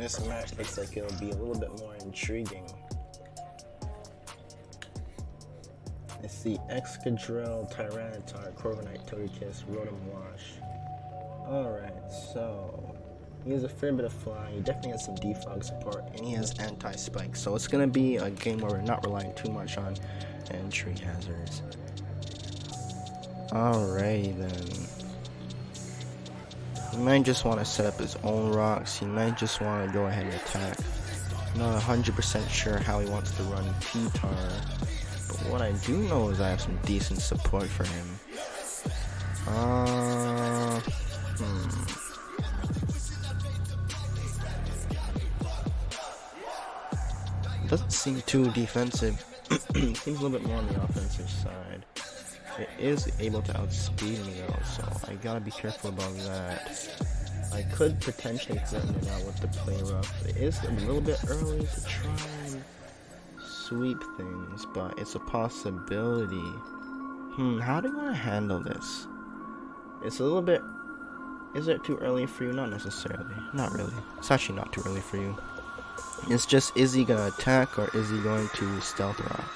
This match looks like it'll be a little bit more intriguing. It's the Excadrill, Tyranitar, Corviknight, Togekiss, Rotom Wash. Alright, so he has a fair bit of flying, he definitely has some defog support, and he has anti-spike. So it's gonna be a game where we're not relying too much on entry hazards. Alrighty then. He might just want to set up his own rocks, he might just want to go ahead and attack. Not 100% sure how he wants to run P-Tar. But what I do know is I have some decent support for him. Doesn't seem too defensive. Seems a little bit more on the offensive side. It is able to outspeed me though, so I gotta be careful about that. I could potentially threaten it out with the play rough. It is a little bit early to try and sweep things, but it's a possibility. How do you want to handle this? It's a little bit... Is it too early for you? Not necessarily. Not really. It's actually not too early for you. It's just, is he gonna attack or is he going to stealth rock?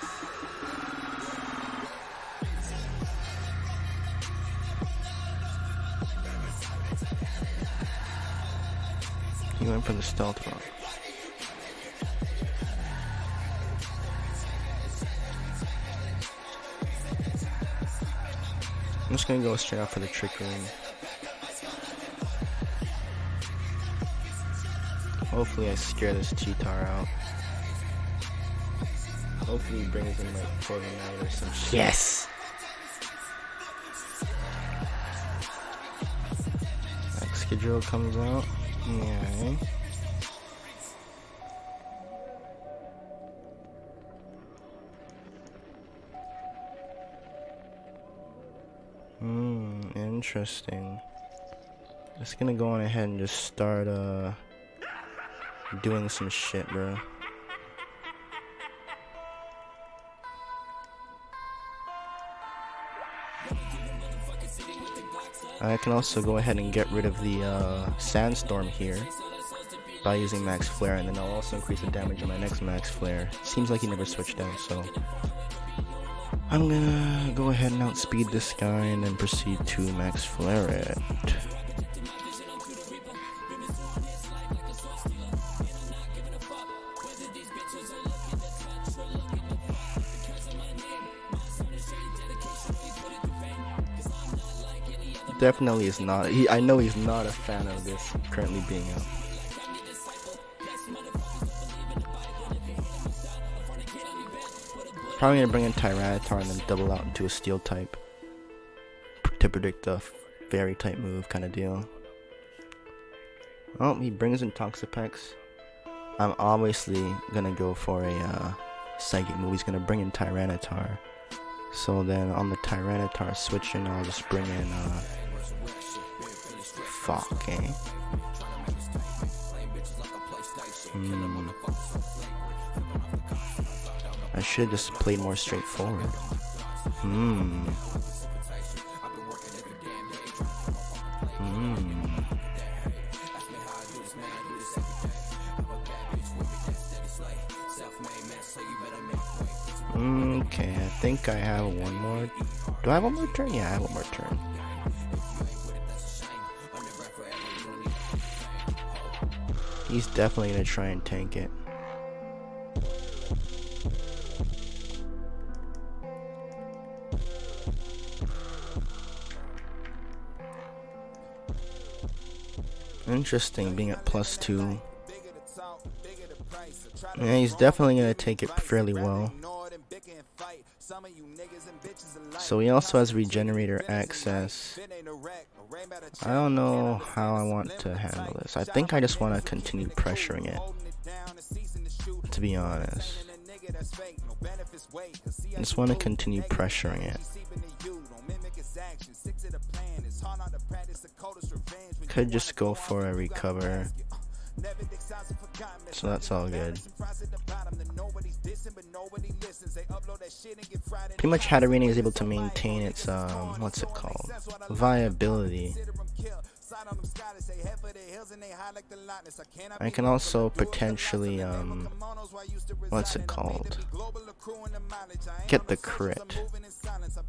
He went for the stealth rock. I'm just gonna go straight out for the Trick Room. Hopefully I scare this Cheetar out. Hopefully he brings in like Corviknight or some shit. Yes! Excadrill comes out. Yeah. Interesting. Just gonna go on ahead and just start doing some shit, bro. I can also go ahead and get rid of the Sandstorm here by using Max Flare, and then I'll also increase the damage on my next Max Flare. Seems like he never switched down, so I'm gonna go ahead and outspeed this guy and then proceed to Max Flare it. Definitely is not. I know he's not a fan of this currently being out. Probably gonna bring in Tyranitar and then double out into a Steel type to predict a Fairy type move kind of deal. Oh, he brings in Toxapex. I'm obviously gonna go for a Psychic move. He's gonna bring in Tyranitar. So then on the Tyranitar switching, I'll just bring in fuck, eh? I should just play more straightforward. Okay, I think I have one more. Do I have one more turn? Yeah, I have one more turn. He's definitely gonna try and tank it. Interesting, being at +2. Yeah, he's definitely gonna take it fairly well. So he also has Regenerator access. I don't know how I want to handle this. I think I just want to continue pressuring it, to be honest. I just want to continue pressuring it. Could just go for a recover. So that's all good. Pretty much Hatterene is able to maintain its what's it called, viability. I can also potentially what's it called, get the crit.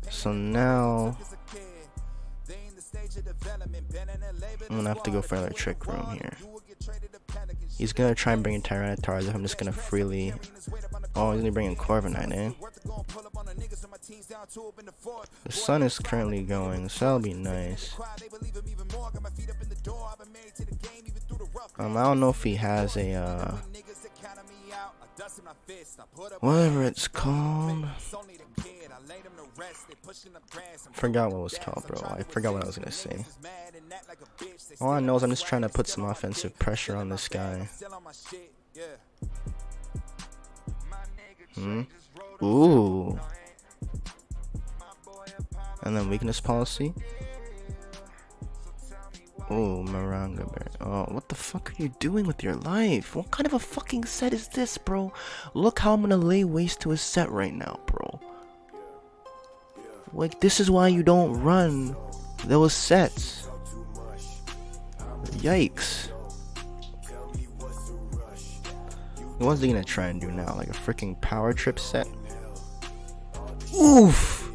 So now I'm gonna have to go for another trick room here. He's gonna try and bring in Tyranitar's if I'm just gonna freely. Oh, he's gonna bring in Corviknight, eh? The sun is currently going, so that'll be nice. I don't know if he has a whatever it's called. Forgot what it was called, bro. I forgot what I was gonna say. All I know is I'm just trying to put some offensive pressure on this guy. Ooh. And then weakness policy. Oh, Maranga Bear. Oh, what the fuck are you doing with your life? What kind of a fucking set is this, bro? Look how I'm gonna lay waste to his set right now, bro. Like, this is why you don't run those sets. Yikes. What's he gonna try and do now? Like a freaking power trip set? Oof!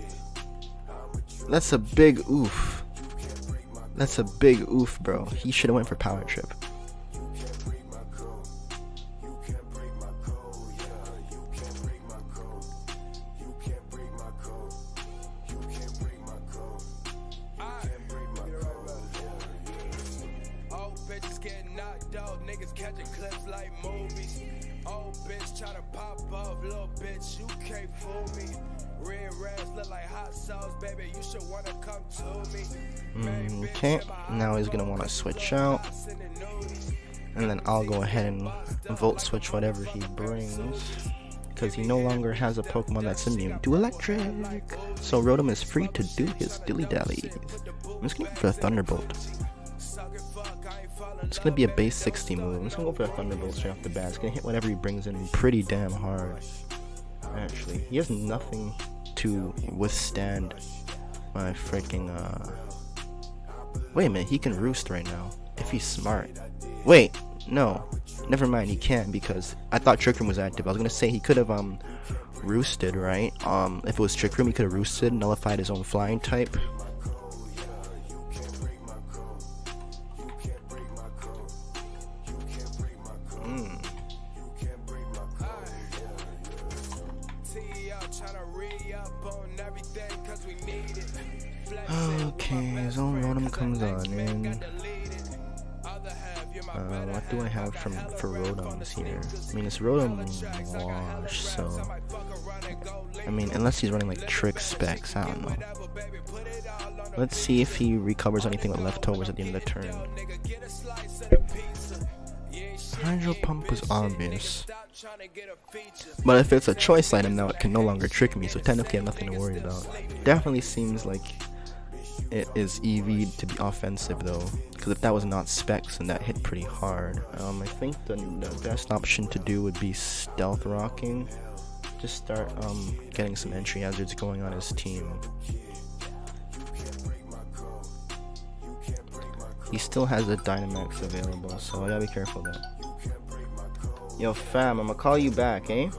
That's a big oof. That's a big oof, bro. He should have went for power trip. Okay, now he's gonna want to switch out, and then I'll go ahead and volt switch whatever he brings, because he no longer has a Pokemon that's immune to electric. So Rotom is free to do his dilly dallies. I'm just gonna go for a Thunderbolt. It's gonna be a base 60 move. I'm just gonna go for a Thunderbolt straight off the bat. It's gonna hit whatever he brings in pretty damn hard. Actually, he has nothing to withstand my freaking wait a minute, he can roost right now if he's smart. Wait, no, never mind, he can't, because I thought Trick Room was active. I was gonna say he could have roosted, right? If it was Trick Room, he could have roosted, nullified his own flying type. Okay, his own Rotom comes on in. What do I have for Rotoms here? I mean, it's Rotom wash, so I mean, unless he's running like trick specs, I don't know. Let's see if he recovers anything with leftovers at the end of the turn. Hydro Pump was obvious, but if it's a choice item now, it can no longer trick me, so technically I have nothing to worry about. Definitely seems like it is EV'd to be offensive though, because if that was not specs, then that hit pretty hard. I think the best option to do would be stealth rocking. Just start getting some entry hazards going on his team. He still has a Dynamax available, so I gotta be careful though. Yo fam, I'm gonna call you back, eh?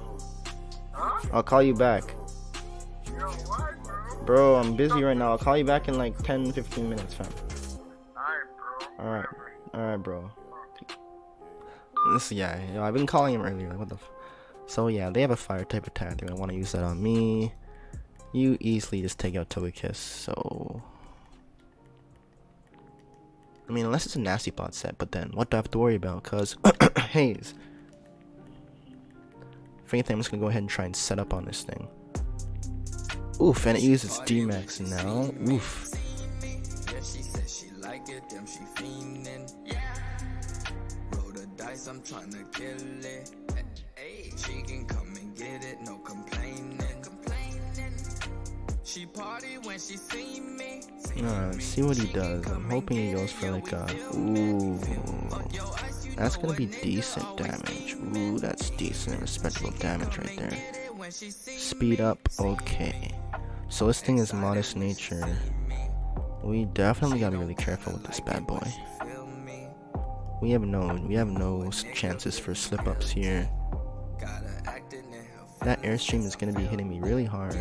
I'll call you back. Bro, I'm busy right now. I'll call you back in like 10-15 minutes, fam. Alright, bro. Yeah, I've been calling him earlier. Like, what the so yeah, they have a fire type attack. They're gonna want to use that on me. You easily just take out Togekiss, so I mean, unless it's a Nasty Pot set, but then what do I have to worry about? Cause Haze. For anything, I'm just gonna go ahead and try and set up on this thing. Oof, and it uses D-Max now. Oof. I'm trying to kill it. She can come and get it, no complaining. She party when she see me. Alright, let's see what he does. I'm hoping he goes for like a ooh. That's gonna be decent damage. Ooh, that's decent, respectable damage right there. Speed up, okay. So this thing is modest nature. We definitely gotta be really careful with this bad boy. We have no chances for slip-ups here. That airstream is gonna be hitting me really hard.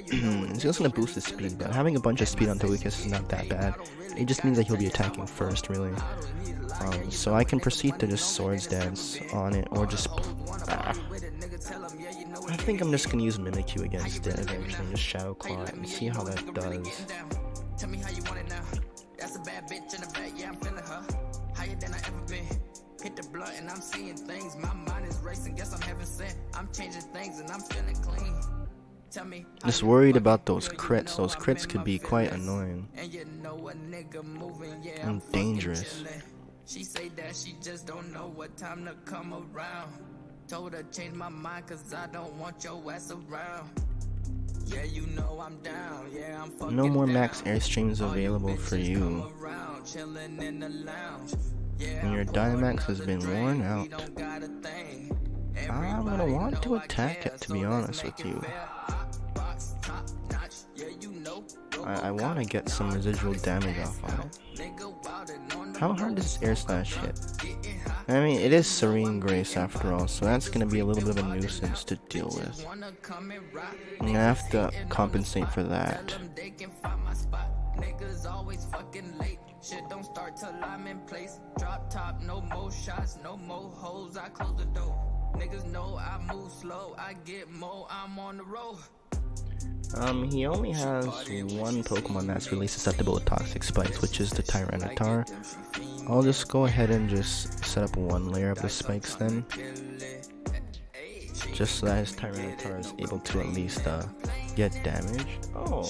It's just gonna boost his speed, but having a bunch of speed on Togekiss is not that bad. It just means that he'll be attacking first, really. So I can proceed to just Swords Dance on it, or just... I think I'm just gonna use Mimikyu against it eventually, just Shadow Claw it and see how that does. Tell me how you want it now. That's a bad bitch in the back, yeah, I'm feeling her. Higher than I ever been. Hit the blunt and I'm seeing things. My mind is racing, guess I'm heaven sent. I'm changing things and I'm feeling clean. Tell me. Just worried about those crits. Those crits could be quite annoying and dangerous. She say that she just don't know what time to come around. Told her change my mind cause I don't want your ass around. Yeah, you know I'm down. Yeah, I'm fucking no more max airstreams available for you. And your Dynamax has been worn out. I'm gonna want to attack it, to be honest with you. I want to get some residual damage off on it. How hard does Air Slash hit? I mean, it is Serene Grace after all, so that's going to be a little bit of a nuisance to deal with. I'm going to have to compensate for that. Shit don't start till I'm in place. Drop top, no more shots, no more holes. I close the door. Niggas know I move slow. I get more, I'm on the road. He only has one Pokemon that's really susceptible to Toxic Spikes, which is the Tyranitar. I'll just go ahead and just set up one layer of the spikes then. Just so that his Tyranitar is able to at least get damaged. Oh.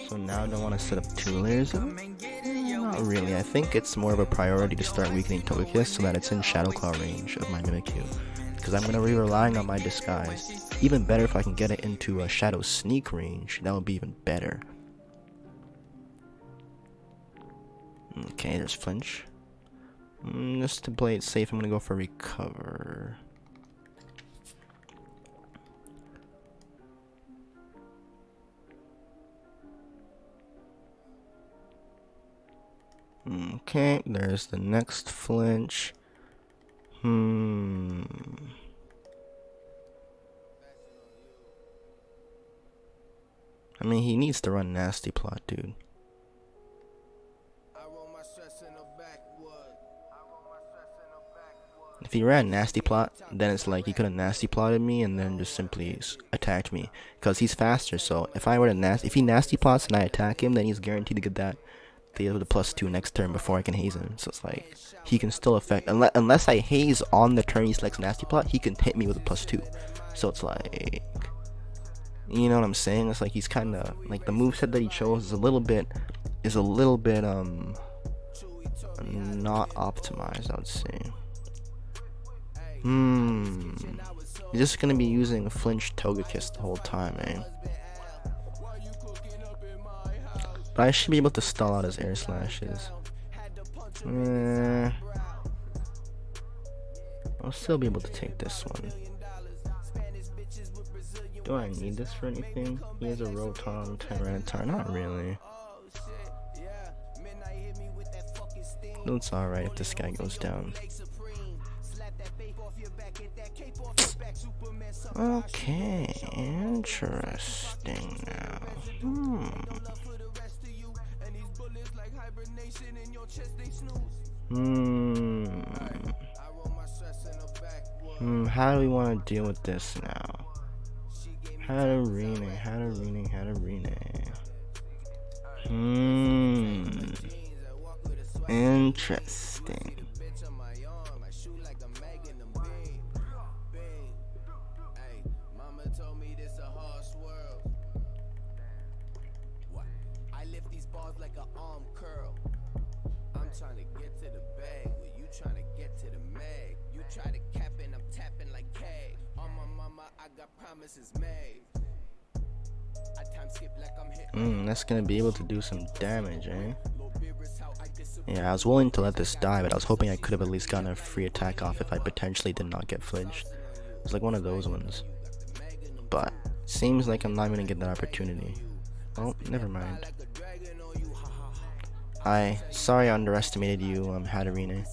So now I don't want to set up 2 layers of it? Not really. I think it's more of a priority to start weakening Togekiss so that it's in Shadow Claw range of my Mimikyu. Because I'm going to be relying on my Disguise. Even better if I can get it into a Shadow Sneak range. That would be even better. Okay, there's Flinch. Just to play it safe, I'm going to go for Recover. Okay, there's the next Flinch. I mean, he needs to run Nasty Plot, dude. If he ran Nasty Plot, then it's like he could have Nasty Plotted me and then just simply attacked me. Because he's faster, so if I were to if he Nasty Plots and I attack him, then he's guaranteed to get that the +2 next turn before I can haze him. So it's like he can still affect unless I haze on the turn he selects Nasty Plot, he can hit me with a +2. So it's like, you know what I'm saying? It's like he's kind of like the moveset that he chose is a little bit not optimized, I would say. He's just gonna be using Flinch Togekiss the whole time, eh? But I should be able to stall out his Air Slashes. I'll still be able to take this one. Do I need this for anything? He has a Rotom, Tyranitar. Not really. It's alright if this guy goes down. Okay, interesting now. How do we want to deal with this now? Hatterene. Interesting. That's gonna be able to do some damage, eh? Yeah, I was willing to let this die, but I was hoping I could have at least gotten a free attack off if I potentially did not get flinched. It's like one of those ones. But seems like I'm not gonna get that opportunity. Oh, never mind. Sorry I underestimated you, Hatterina.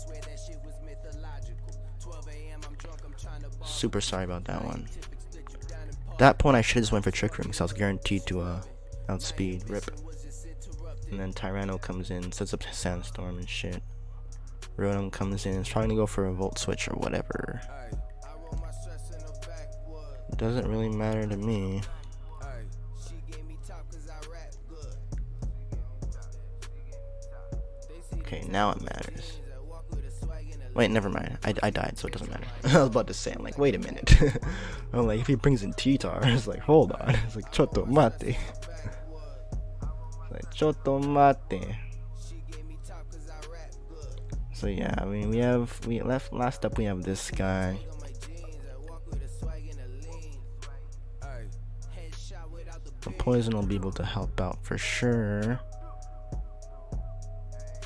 Super sorry about that one. At that point I should've just went for Trick Room, because I was guaranteed to outspeed. Rip. And then Tyranno comes in, sets up Sandstorm and shit. Rotom comes in, is trying to go for a Volt Switch or whatever. Doesn't really matter to me. Okay, now it matters. Wait, never mind. I died, so it doesn't matter. I was about to say, I'm like, wait a minute. I'm like, if he brings in T-Tar, it's like, hold on. It's like, Chotto mate. It's like, Chotto mate. So yeah, I mean, last up we have this guy. The poison will be able to help out for sure.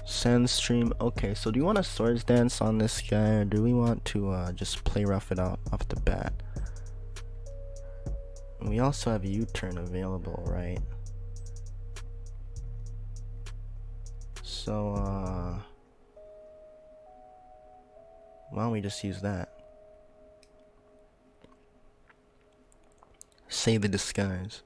Sandstream. Okay, so do you want a Swords Dance on this guy, or do we want to just play rough it out off the bat? And we also have U-turn available, right? So why don't we just use that? Save the disguise.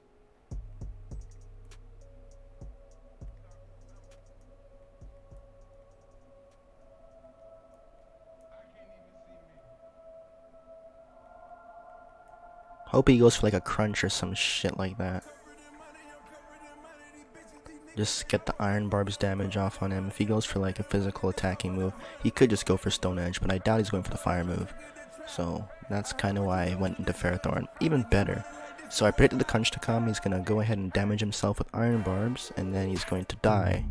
Hope he goes for like a crunch or some shit like that. Just get the Iron Barb's damage off on him. If he goes for like a physical attacking move, he could just go for Stone Edge, but I doubt he's going for the fire move. So that's kind of why I went into Ferrothorn. Even better. So I predicted the crunch to come. He's going to go ahead and damage himself with Iron Barbs, and then he's going to die.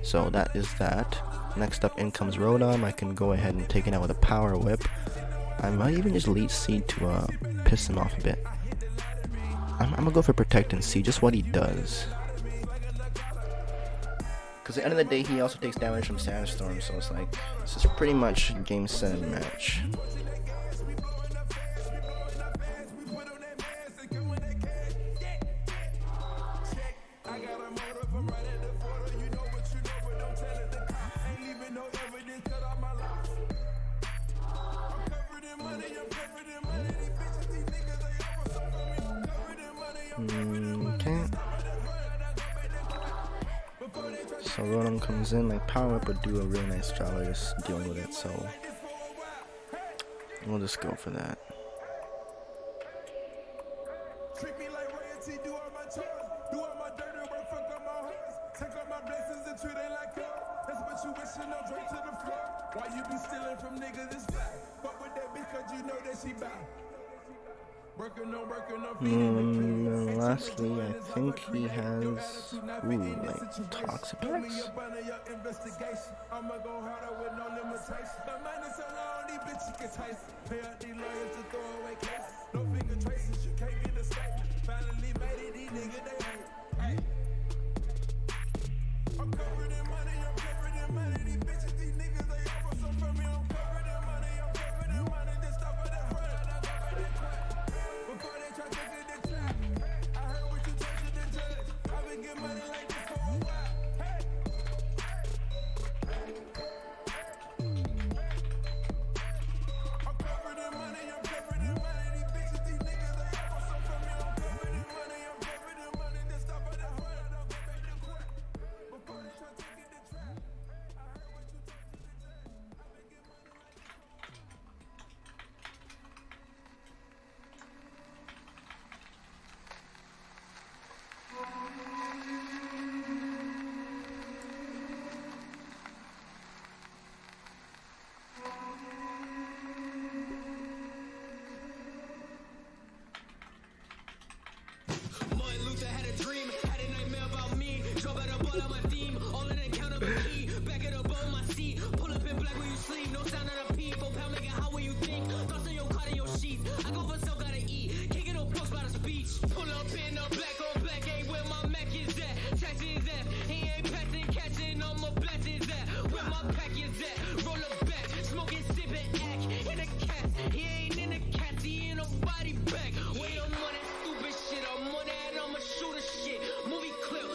So that is that. Next up, in comes Rotom. I can go ahead and take it out with a Power Whip. I might even just Leech Seed to piss him off a bit. I'm gonna go for Protect and see just what he does. Because at the end of the day, he also takes damage from Sandstorm, so it's like, this is pretty much game, set, and match. Okay. So Rotom comes in, like Power Up would do a really nice job of just dealing with it, so we'll just go for that. Lastly, I think he has like Toxapex. Movie clip.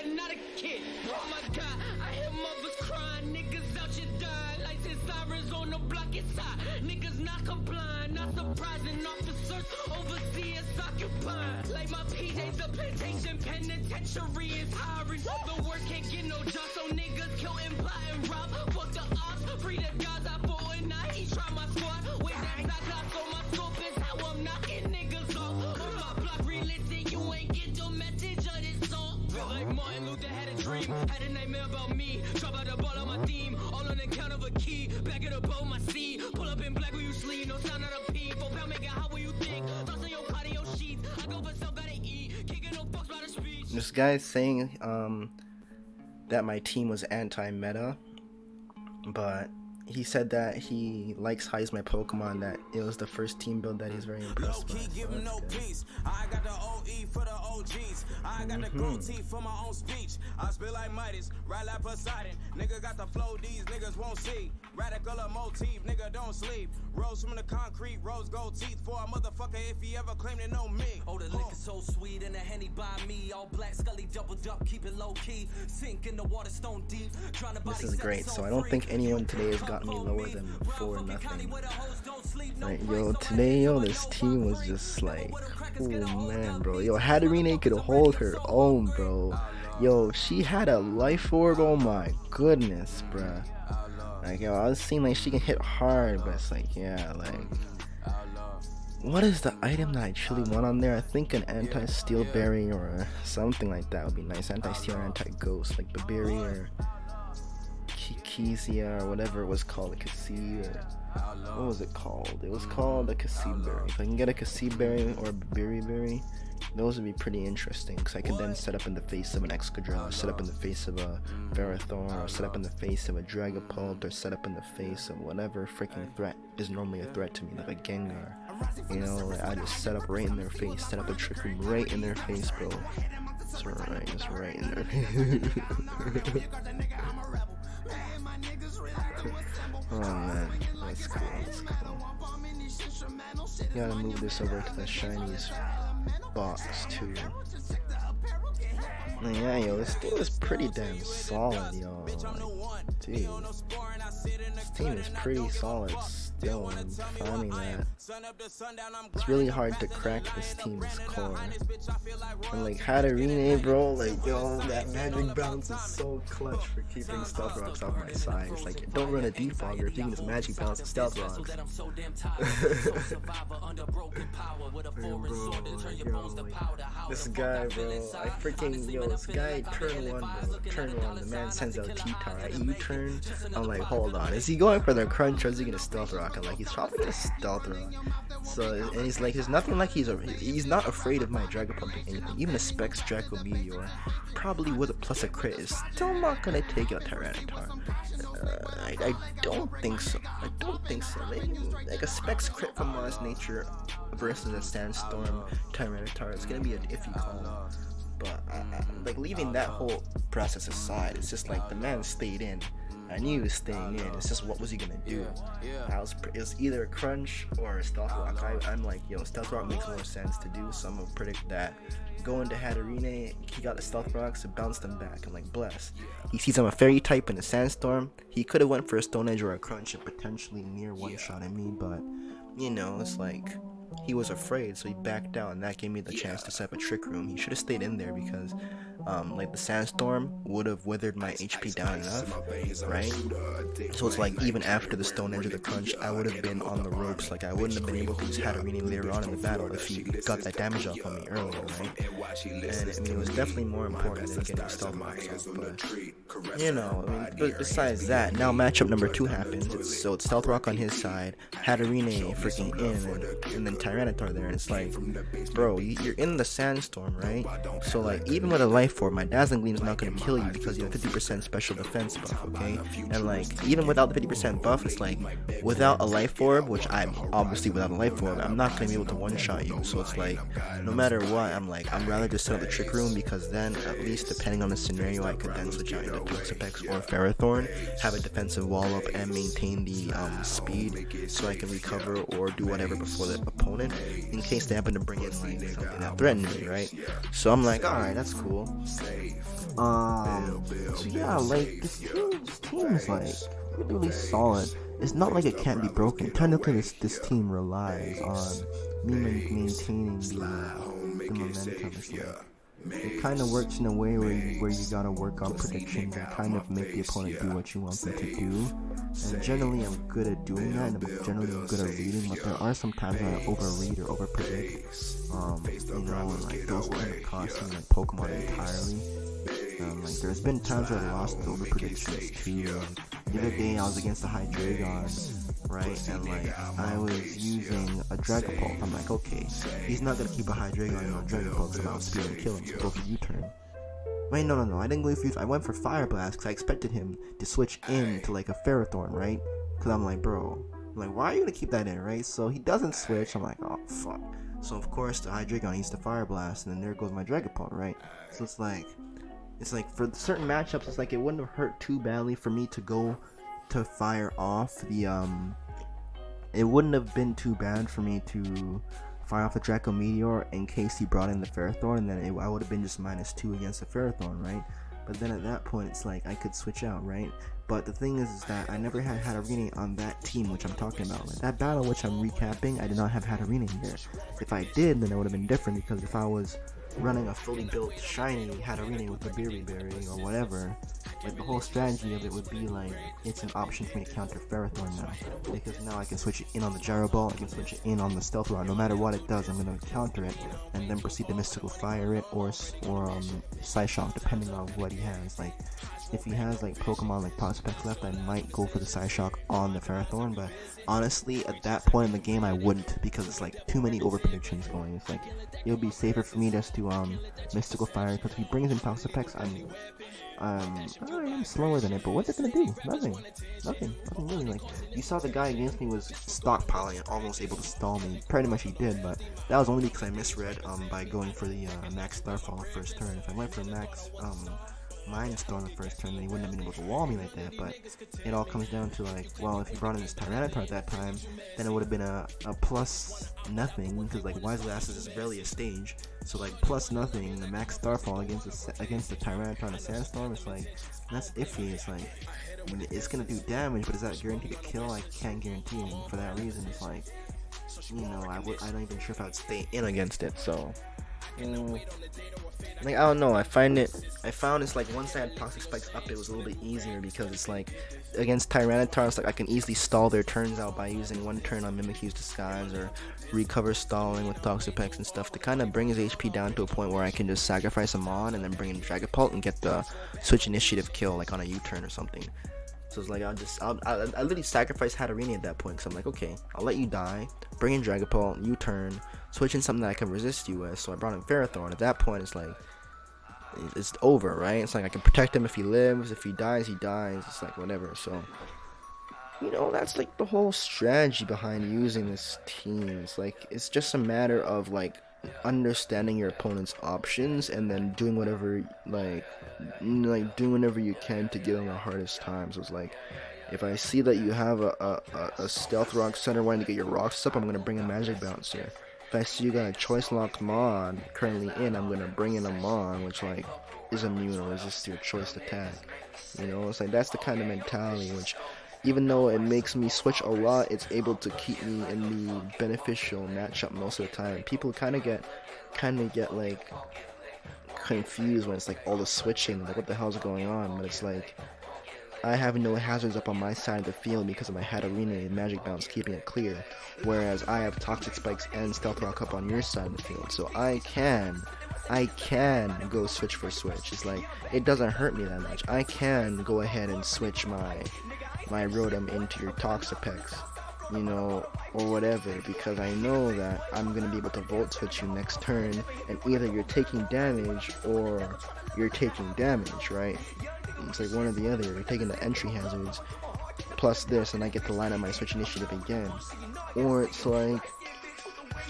I'm not a kid. Oh my god, I hear mothers crying, niggas out here dying. Lights and sirens on the block, it's hot. Niggas not complying, not surprising. Officers overseas occupying. Like my PJ's a plantation, penitentiary is hiring. The work can't get no job, so niggas kill and plot and rob. Fuck the ops, free the guys I fought and I eat try my squad. With that Cyclops on my scope is how I'm knocking niggas off. On my block, re-listen, you ain't get the message of this song. Feel like Martin Luther had a dream, had a nightmare about me. Drop out the ball on my theme, all on the count of a key. Back it up on my seat, pull up in black where you sleep. No sound out of pee, 4 pound make it hot where you think. Thoughts on your cardio sheets, I go for self, gotta eat. Kicking no fucks by the speech. This guy's saying that my team was anti-meta, but he said that he likes how he's my Pokemon, that it was the first team build that he's very impressed by. I got the OE for the OGs. I got the gold teeth for my own speech. I spill like Midas, right like Poseidon. Nigga got the flow these niggas won't see. Radical motif, nigga don't sleep. Rose from the concrete, rose gold teeth for a motherfucker if he ever claimed to know me. Oh, the liquor so sweet and the Henny by me. All black, scully, doubled up, keep it low key. Sink in the water, stone deep. This is great, so I don't think anyone today has gotten me lower than 4-0. Like, yo, today, yo, this team was just like, oh man, bro. Yo, Hatterene could hold her own, bro. Yo, she had a life orb, oh my goodness, bruh. Like, yo, I was seeing like she can hit hard, but it's like, yeah, like, what is the item that I truly want on there? I think an anti-steel berry or something like that would be nice. Anti-steel or anti-ghost, like Babiri or Kezia or whatever it was called, a Cassie or what was it called? It was called a Cassie berry. If I can get a Cassie berry or a Babiri berry, those would be pretty interesting, because I could then set up in the face of an Excadrill, or set up in the face of a Ferrothorn, or set up in the face of a Dragapult, or set up in the face of whatever freaking threat is normally a threat to me, like a Gengar. You know, like I just set up right in their face, set up a Trick Room right in their face, bro. It's right in their face. Oh man, that's cool, that's cool. Gotta move this over to the shinies box too. Yeah, yo, this team is pretty damn solid, yo. Like, dude, this team is pretty solid still. I'm finding that it's really hard to crack this team's core. And like Hatterene, bro, like, yo, that magic bounce is so clutch for keeping Stealth Rocks off my side. It's like, don't run a defogger if you can just magic bounce and Stealth Rocks. This guy, bro, I freaking, yo, this guy turn one, the man sends out T-Tar, U-turn. I'm like, hold on, is he going for the crunch or is he gonna Stealth Rock? I'm like, he's probably gonna Stealth Rock. So, and he's like, there's nothing like he's not afraid of my Dragapult or anything. Even a Specs Draco Meteor, probably with a plus a crit, is still not gonna take out Tyranitar. I don't think so. Maybe like a Specs crit from Mars Nature versus a Sandstorm Tyranitar, it's gonna be an iffy call. But like, leaving that whole process aside, it's just like the man stayed in. I knew he was staying in. It's just, what was he gonna do? It was either a crunch or a Stealth Rock. I'm like, yo, Stealth Rock makes more sense to do, so I'm gonna predict that. Going to Hatterene, he got the Stealth Rocks to bounce them back. I'm like, bless. He sees I'm a Fairy type in a Sandstorm. He could have went for a Stone Edge or a Crunch and potentially near one-shot at me, but you know, it's like, he was afraid, so he backed out, and that gave me the chance to set up a Trick Room. He should have stayed in there because like the Sandstorm would have withered my HP down enough, right? So it's like, even after the Stone Edge or the Crunch, I would have been on the ropes. Like, I wouldn't have been able to use Hatterene later on in the battle if he got that damage off on me earlier, right? And I mean, it was definitely more important than getting Stealth Rocks off, but you know, I mean, but besides that, now matchup number 2 happens. It's Stealth Rock on his side, Hatterene freaking in, and then Tyranitar there, and it's like, bro, you're in the Sandstorm, right? So like, even with a Life Orb, my Dazzling Gleam's not gonna kill you because you have 50% special defense buff, okay? And like, even without the 50% buff, it's like, without a Life Orb, which I'm obviously without a Life Orb, I'm not gonna be able to one-shot you. So it's like, no matter what, I'm like, I'd rather just set up the Trick Room, because then, at least depending on the scenario, I could then switch out into Toxapex or Ferrothorn, have a defensive wall up, and maintain the speed so I can recover or do whatever before the opponent, in case they happen to bring in something that threatens me, right? So I'm like, alright, that's cool. So yeah, like this team is like really solid. It's not like it can't be broken. Technically, this team relies on me maintaining the momentum. It's like, it kind of works in a way where you gotta work on predictions and kind of make the opponent do what you want them to do. And generally, I'm good at doing that, and generally I'm good at reading. But there are some times when I overread or overpredict. You know, and like those end up costing like Pokemon entirely. Like there's been times where I lost over predictions too. Like, the other day I was against the Hydreigon, right? And like I was using a Dragapult. I'm like, okay, he's not gonna keep a Hydreigon in a Dragapult, so I'll speed and kill him. So go for U-turn. Wait, no, I didn't go for U-turn. I went for Fire Blast because I expected him to switch into like a Ferrothorn, right? Because I'm like, bro, why are you gonna keep that in, right? So he doesn't switch. I'm like, oh fuck. So of course the Hydreigon needs the Fire Blast, and then there goes my Dragapult, right? So it's like for certain matchups, it's like it wouldn't have hurt too badly for me to go to fire off the it wouldn't have been too bad for me to fire off the Draco Meteor in case he brought in the Ferrothorn, and then I would have been just -2 against the Ferrothorn, right? But then at that point, it's like I could switch out, right? But the thing is that I never had Hatterene on that team, which I'm talking about. Like that battle which I'm recapping, I did not have Hatterene here. If I did, then it would have been different, because if I was running a fully built shiny Hatterene with a Berry or whatever, like the whole strategy of it would be like it's an option for me to counter Ferrothorn now, because now I can switch it in on the Gyro Ball, I can switch it in on the Stealth Rock. No matter what it does, I'm gonna counter it and then proceed to Mystical Fire it or Psyshock, depending on what he has. Like if he has like Pokemon like Prospect left, I might go for the Psyshock on the Ferrothorn, but honestly at that point in the game I wouldn't, because it's like too many over predictions going. It's like it would be safer for me just to Mystical Fire, because if he brings in Toxapex, I'm slower than it, but what's it gonna do? Nothing really. Like you saw the guy against me was stockpiling and almost able to stall me. Pretty much he did, but that was only because I misread by going for the Max Starfall first turn. If I went for Max Mind Storm the first turn, then he wouldn't have been able to wall me like that. But it all comes down to like, well, if he brought in this Tyranitar at that time, then it would have been a plus nothing, because like Wise Glasses is barely a stage, so like plus nothing, the Max Starfall against the Tyranitar and the Sandstorm, it's like, that's iffy. It's like, I mean, it's gonna do damage, but is that guaranteed to kill? I can't guarantee it, and for that reason, it's like, you know, I'm not even sure if I'd stay in against it. So like I don't know, I found it's like once I had Toxic Spikes up, it was a little bit easier, because it's like against Tyranitar, it's like I can easily stall their turns out by using one turn on Mimikyu's Disguise or recover stalling with Toxapex and stuff to kind of bring his HP down to a point where I can just sacrifice him on and then bring in Dragapult and get the switch initiative kill like on a U-turn or something. So it's like I literally sacrifice Hatterene at that point, because I'm like, okay, I'll let you die, bring in Dragapult, U-turn, switch in something that I can resist you with. So I brought in Ferrothorn. At that point, it's like, it's over, right? It's like I can protect him if he lives, if he dies, he dies. It's like whatever. So, you know, that's like the whole strategy behind using this team. It's like, it's just a matter of like understanding your opponent's options and then doing whatever doing whatever you can to give them the hardest time. So it's like, if I see that you have a Stealth Rock Center wanting to get your rocks up, I'm gonna bring a Magic Bounce here. If I see you got a Choice Lock Mon currently in, I'm gonna bring in a Mon which like is immune or resists your choice attack. You know, it's like that's the kind of mentality which, even though it makes me switch a lot, it's able to keep me in the beneficial matchup most of the time. People kind of get like confused when it's like all the switching, like what the hell's going on? But it's like, I have no hazards up on my side of the field because of my Hatterene and Magic Bounce keeping it clear, whereas I have Toxic Spikes and Stealth Rock up on your side of the field, so I can go switch for switch. It's like, it doesn't hurt me that much. I can go ahead and switch my Rotom into your Toxapex, you know, or whatever, because I know that I'm gonna be able to Volt Switch you next turn, and either you're taking damage or you're taking damage, right? It's like one or the other. You're taking the entry hazards plus this, and I get to line up my switch initiative again. Or it's like,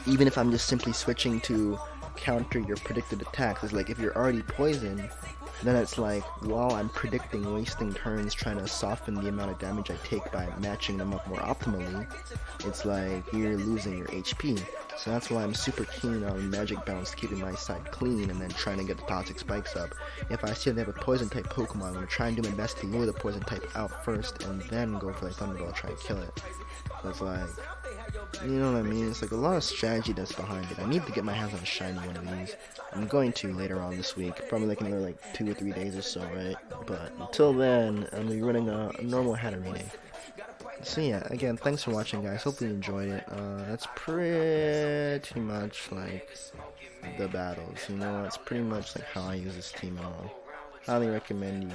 even if I'm just simply switching to counter your predicted attacks, it's like if you're already poisoned, then it's like, while I'm predicting wasting turns trying to soften the amount of damage I take by matching them up more optimally, it's like you're losing your HP. So that's why I'm super keen on magic bounce, keeping my side clean and then trying to get the toxic spikes up. If I see they have a poison type Pokemon, I'm gonna try and do my best to lure the poison type out first and then go for the Thunderbolt, try and kill it. That's like, you know what I mean? It's like a lot of strategy that's behind it. I need to get my hands on a shiny one of these. I'm going to later on this week, probably like another like 2 or 3 days or so, right? But until then, I'm gonna be running a normal Hatter reading. So yeah, again, thanks for watching, guys. Hope you enjoyed it. That's pretty much like the battles, you know? That's pretty much like how I use this team out. Highly recommend you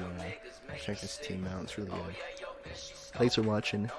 check this team out. It's really good. Thanks for watching.